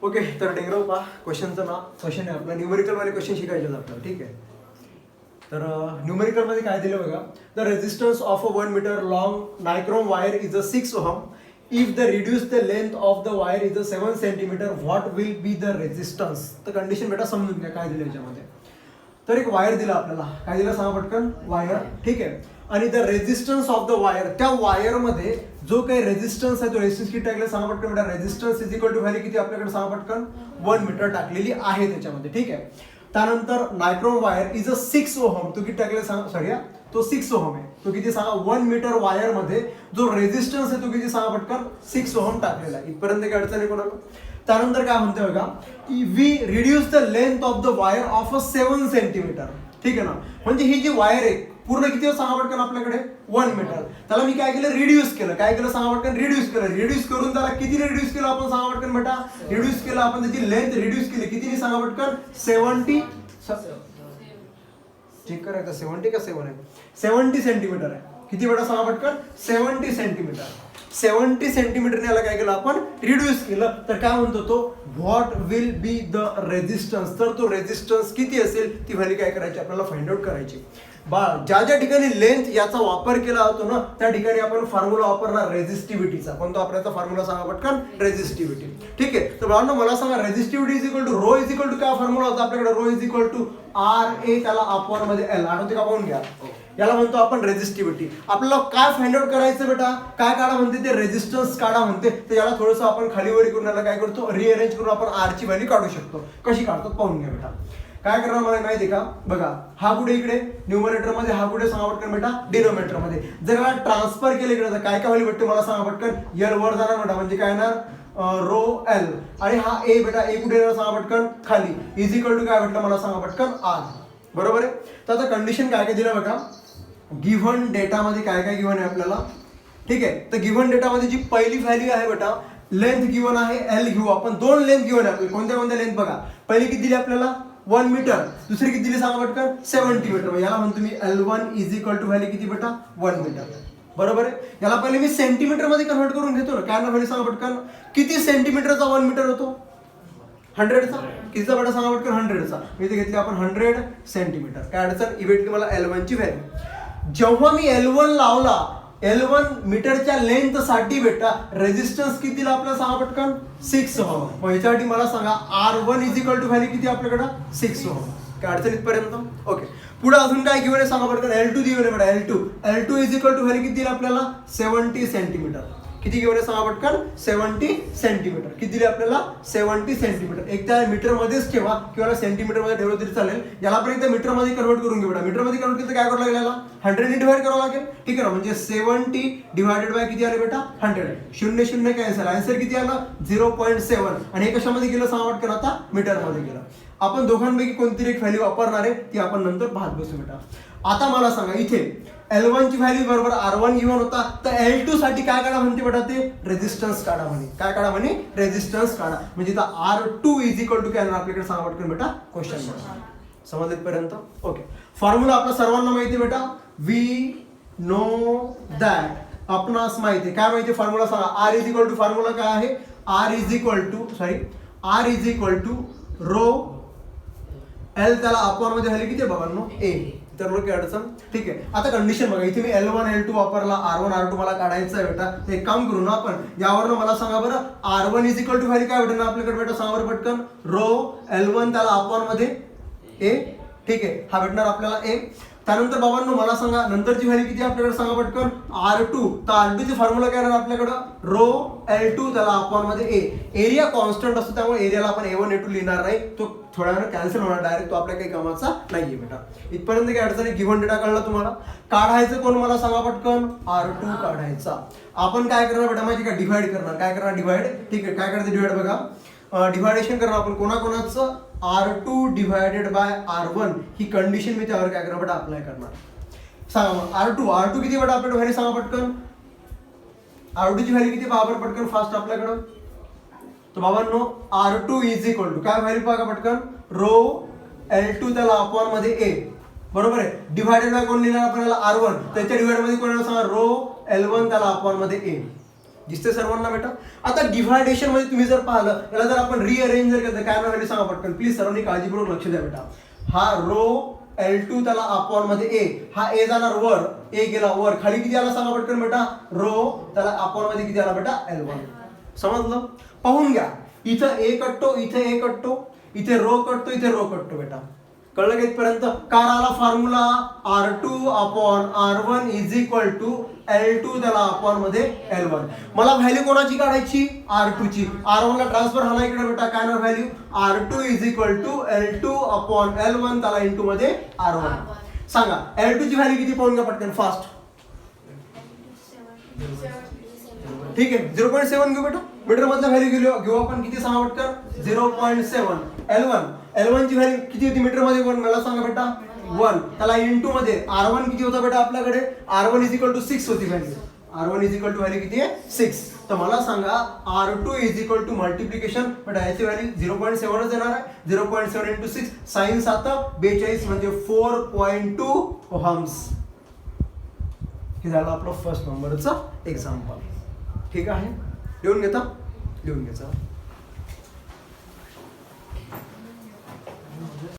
Okay, तर डेंगराव पहा क्वेश्चनचं नाव question आहे आपला न्यूमेरिकलवाले क्वेश्चन शिकायचे आहेत आपल्याला. ठीक आहे, तर न्यूमेरिकलमध्ये काय दिलं बघा. The resistance of a 1 metre long nichrome wire is a 6 ohm. If the reduce the length of the wire is a 7 centimetre what will be the resistance. तर कंडिशन बेटा समजून घ्या काय दिलं याच्यामध्ये. तर एक वायर दिला आपल्याला, काय दिलं सांगा पटकन, वायर. ठीक आहे, आणि the resistance of the wire, त्या वायरमध्ये जो काही रेजिस्टन्स आहे तो रेजिस्टन्स किती टाकले सांगा पटकन बेटा. Resistance is equal to value किती आपल्याकडे सांगा पटकन, 1 मीटर टाकलेली आहे त्याच्यामध्ये. ठीक आहे, त्यानंतर नायक्रॉम वायर इज अ 6 ओहम. तो किती टाकले सांगा, सॉरी तो 6 ओहम आहे. तो किती सांगा, 1 मीटर वायर मध्ये जो रेजिस्टन्स आहे तो किती सांगा पटकन, 6 ओहम टाकलेला आहे. इथपर्यंत काय अडचण आहे कोणाला. त्यानंतर काय म्हणतोय बघा, we reduce the length of the wire of a 7 centimetre. ठीक आहे ना, म्हणजे ही जी वायर आहे पूर्ण किती सांगा पटकन आपल्याकडे 1 मीटर. त्याला मी काय केलं, रिड्यूस केलं. काय केलं सांगा पटकन, रिड्यूस केलं. रिड्यूस करून त्याला किती रिड्यूस केलं आपण सांगा पटकन बेटा. रिड्यूस केलं आपण, त्याची लेंथ रिड्यूस केली. किती सांगा पटकन, 70. चेक करायचं 70 का 7 आहे, 70 सेंटीमीटर आहे. किती बेटा सांगा पटकन, 70 सेंटीमीटर. 70 सेंटीमीटरने याला काय केलं आपण, रिड्यूस केलं. तर काय म्हणतो तो, what will be the resistance. तर तो रेजिस्टन्स किती असेल ती व्हॅल्यू काय करायची आपल्याला फाइंड आउट करायची. ज्या ज्या ठिकाणी लेंथ याचा वापर केला जातो ना त्या ठिकाणी आपण फॉर्म्युला वापरणार रेजिस्टिव्हिटीचा. कोणता वापरायचा फॉर्म्युला सांगा पटकन, रेजिस्टिव्हिटी. ठीक आहे, तर बाळांनो मला सांगा, resistivity is equal to rho is equal to काय फॉर्म्युला होता आपल्याकडे, rho is equal to R A त्याला अपॉन मध्ये एल. आठवते का, पाहून घ्या. याला म्हणतो आपण रेजिस्टिव्हिटी. आपल्याला काय फाइंड आउट करायचं बेटा, काय काढा म्हणते ते, रेजिस्टन्स काढा म्हणते. तर याला थोडंसं आपण खालीवरी करून याला काय करतो, रिअरेंज करून आपण आर ची व्हॅल्यू काढू शकतो. कशी काढतो पाहून घ्या बेटा. काय करणार मला माहिती का, बघा हा कुठे इकडे न्यूमरेटर मध्ये, हा कुठे सांगा पटकन बेटा डिनोमिनेटर मध्ये. जर याला ट्रान्सफर केले इकडे तर काय काय व्हॅल्यू भेटते मला सांगा पटकन, एल वर जाणार बेटा, म्हणजे काय येणार रो एल. आणि हा ए बेटा, ए कुठे येणार सांगा पटकन खाली, इज इक्वल टू काय भेटलं मला सांगा पटकन आर. बरोबर आहे. तर आता कंडिशन काय काय दिलं बघा, गिव्हन डेटामध्ये काय काय गिव्हन आहे आपल्याला. ठीक आहे, तर गिव्हन डेटामध्ये जी पहिली व्हॅल्यू आहे बेटा, लेंथ गिव्हन आहे एल घेऊ आपण. 2 लेंथ गिव्हन आहे आपल्याला. कोणत्या कोणत्या लेंथ बघा, पहिली किती दिली आपल्याला 1 मीटर, दुसरी किती दिली सांगा पटकन 70 मीटर. याला म्हणतो मी L1 is equal to value किती बेटा 1 मीटर. बरोबर आहे. याला पहिले मी सेंटीमीटर मध्ये कन्वर्ट करून घेतो ना. काय ना व्हॅल्यू सांगा पटकन, किती सेंटीमीटरचा 1 मीटर होतो, 100चा. कितीचा बेटा सांगा पटकन, 100चा. मी इथे घेतली आपण 100 सेंटीमीटर. काय अडचण, ही भेटली मला L1 ची व्हॅल्यू. जेव्हा मी L1 लावला, L1 मीटरच्या लेंथ साठी बेटा रेजिस्टन्स किती दिला आपल्याला सांगा पटकन, 6 ओहम. मग याच्यासाठी मला सांगा R1 is equal to value किती आपल्याकडे 6 ओहम. काय अडचण इथपर्यंत. ओके, पुढे अजून काय गिव्हन आहे सांगा पटकन, L2 गिव्हन आहे बेटा. L2 is equal to value किती दिली आपल्याला 70 सेंटीमीटर. किती गिव्हन आहे सांगा पटकन, 70 सेंटीमीटर. किती दिले आपल्याला 70 सेंटीमीटर. एक त्या मीटर मध्येच ठेवा किंवा सेंटीमीटर मध्ये ठेवलं तरी चालेल. याला पण एकदा मीटर मध्ये कन्वर्ट करून घेऊ बेटा. मीटर मध्ये कन्वर्ट केलं तर काय करावं लागेल, याला 100 ने डिवाइड करावं लागेल. ठीक आहे ना, म्हणजे 70 डिवाइडेड बाय किती आले बेटा 100. 0 0 कॅन्सल, आन्सर किती आलं 0.7. आणि हे कशामध्ये गेलं सांगा पटकन, आता मीटर मध्ये गेलं. आपण दोघांपैकी कोणती एक व्हॅल्यू वापरणार आहे ती आपण नंतर पाहत बसू बेटा. आता मला सांगा, इथे L1 ची व्हॅल्यू बरोबर R1 गिव्हन होता, तर L2 साठी काय काढा म्हणते बेटा, ते रेजिस्टन्स काढा म्हणे. काय काढा म्हणे, रेजिस्टन्स काढा. म्हणजे इथं R2 इज इक्वल टू काय आपल्याकडे सांगा पटकन बेटा क्वेश्चन. समजले पर्यंत. ओके, फॉर्म्युला आपला सर्वांना माहिती बेटा, वी नो दॅट. आपणास माहिती काय माहिती फॉर्म्युला सांगा. R is equal to formula काय आहे, R is equal to rho L त्याला अपॉन मध्ये व्हॅल्यू किती बघा ए. तर काय अडचण. ठीक आहे, आता कंडिशन बघा, इथे मी L1 L2 वापरला, R1 R2 मला काढायचं आहे बेटा. एक काम करू ना आपण, यावरनं मला सांगा बरं R1 is equal to value काय भेटणार आपल्याकडे बेटा सांगा बरं पटकन, रो L1 त्याला अपॉन मध्ये ए. ठीक आहे, हा भेटणार आपल्याला ए. त्यानंतर बाबांनो मला सांगा नंतरची व्हॅल्यू किती आपल्याकडे सांगा पटकन, R2. तर R2 ची फॉर्म्युला काय राहणार आपल्याकडं, रो L2 त्याला अपॉन मध्ये ए. एरिया कॉन्स्टंट असतो त्यामुळे एरियाला आपण A1 A2 लिहिणार नाही, तो थोड्या वेळानं कॅन्सल होणार डायरेक्ट, तो आपल्या काही कामाचा नाहीये बेटा. इथपर्यंत काय अडचण आहे, गिव्हन डेटा कळला तुम्हाला. काढायचं कोण मला सांगा पटकन, R2 काढायचा. आपण काय करणार बेटा माहिती का, डिवाइड करणार. काय करणार, डिवाइड. ठीक आहे, काय करायचं डिवाइड बघा, डिवायडेशन करणार आपण कोणाकोणाचं, R2 डिवायडेड बाय R1. ही कंडिशन मी त्यावर काय करणार बेटा अप्लाय करणार. सांगा मग R2 किती बेटा आपल्याकडे व्हॅल्यू सांगा पटकन, R2 ची व्हॅल्यू किती बाबर पटकन फास्ट आपल्याकडं. तर बाबांनो R2 इज इक्वल टू काय व्हॅल्यू बघा पटकन, रो L2 त्याला अपॉन मध्ये ए. बरोबर आहे, डिवायडेड बाय कोण लिहिणार आपण याला R1. त्याच्या डिवाइड मध्ये कोणाला सांगा, रो L1 त्याला अपॉन मध्ये ए. दिसते सर्वांना बेटा. आता डिव्हायडेशन मध्ये तुम्ही जर पाहिलं, याला जर आपण रिअरेंज जर केलं काय व्हॅल्यू सांगा पटकन प्लीज. सर्वांनी काळजीपूर्वक लक्ष द्या बेटा. हा रो L2 त्याला अपॉन मध्ये A, हा A जाणार वर, A गेला वर, खाली किती आला सांगा पटकन बेटा. रो त्याला अपॉन मध्ये किती आला बेटा L1. समजलं. पाहून घ्या, इथं A कटतो, इथे A कटतो, इथे रो कटतो, इथे रो कटतो बेटा. कळलं का इथपर्यंत. काय आला formula R2 upon R1 is equal to L2 त्याला अपॉन मध्ये L1. मला व्हॅल्यू कोणाची काढायची R2 ची. R1 ला ट्रान्सफर हा इकडे बेटा काय ना value R2 is equal to L2 upon L1 त्याला इंटू मध्ये R1. सांगा L2 ची व्हॅल्यू किती पाहून घ्या पटकन फास्ट. ठीक आहे 0.7 घेऊ बेटा. मीटर मधला व्हॅल्यू घेऊ आपण किती सांगा पटकन 0.7. L1 ची व्हॅल्यू किती होती मीटर मध्ये मला सांगा बेटा 1. त्याला इंटू मध्ये R1 किती होता बेटा आपल्याकडे R1 इज इक्वल टू 6 होती value. R1 is equal to value किती आहे 6. तर मला सांगा R2 is equal to multiplication बेटा याची व्हॅल्यू 0.7 च येणार आहे. 0.7 इंटू 6 साइन 7 42 म्हणजे 4.2 ओहम्स. हे झालं आपलं फर्स्ट नंबरचं एक्झाम्पल. ठीक आहे लिहून घेता.